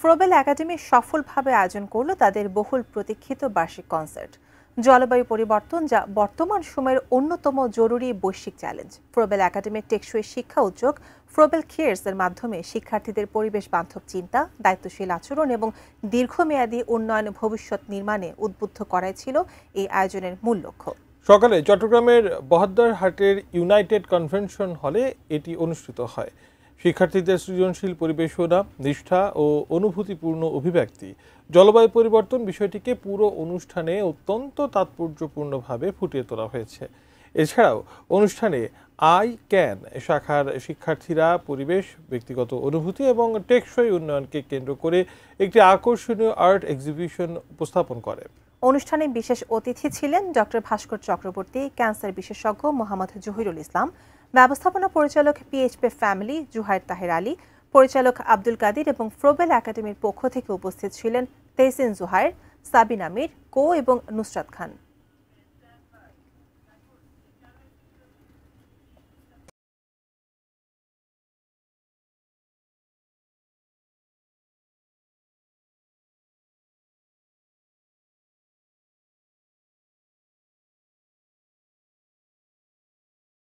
ফ্রোবেল academy সফলভাবে আয়োজন করল তাদের বহুল প্রতীক্ষিত বার্ষিক কনসার্ট। জলবায়ু পরিবর্তন যা বর্তমান সময়ের অন্যতম জরুরি বৈশ্বিক চ্যালেঞ্জ। ফ্রোবেল একাডেমির টেকসই শিক্ষা উদ্যোগ ফ্রোবেল কেয়ার্স এর মাধ্যমে শিক্ষার্থীদের পরিবেশ বান্ধব চিন্তা, দায়িত্বশীল আচরণ এবং দীর্ঘমেয়াদী উন্নয়ন ভবিষ্যৎ নির্মাণে উদ্বুদ্ধ করাই ছিল এই আয়োজনের মূল লক্ষ্য। সকালে চট্টগ্রামের বহদ্দারহাটের ইউনাইটেড কনভেনশন হলে এটি অনুষ্ঠিত হয়। শিক্ষার্থীদের সৃজনশীল পরিবেশনা, নিষ্ঠা ও অনুভূতিপূর্ণ অভিব্যক্তি জলবায়ু পরিবর্তন বিষয়টিকে পুরো অনুষ্ঠানে অত্যন্ত তাৎপর্যপূর্ণভাবে ফুটিয়ে তোলা হয়েছে। এছাড়াও অনুষ্ঠানে আই ক্যান শাখার শিক্ষার্থীরা পরিবেশ, ব্যক্তিগত অনুভূতি এবং টেকসই উন্নয়নকে কেন্দ্র করে একটি আকর্ষণীয় আর্ট এক্সিবিশন উপস্থাপন করে। অনুষ্ঠানে বিশেষ অতিথি ছিলেন ডক্টর ভাস্কর চক্রবর্তী, ক্যান্সার বিশেষজ্ঞ মোহাম্মদ জহিরুল ইসলাম, ব্যবস্থাপনা পরিচালক পিএইচপি ফ্যামিলি জুহাইর তাহের আলী, পরিচালক আব্দুল কাদির এবং ফ্রোবেল একাডেমির পক্ষ থেকে উপস্থিত ছিলেন তেহসিন জুহাইর, সাবিন আমির, কো এবং নুসরাত খান।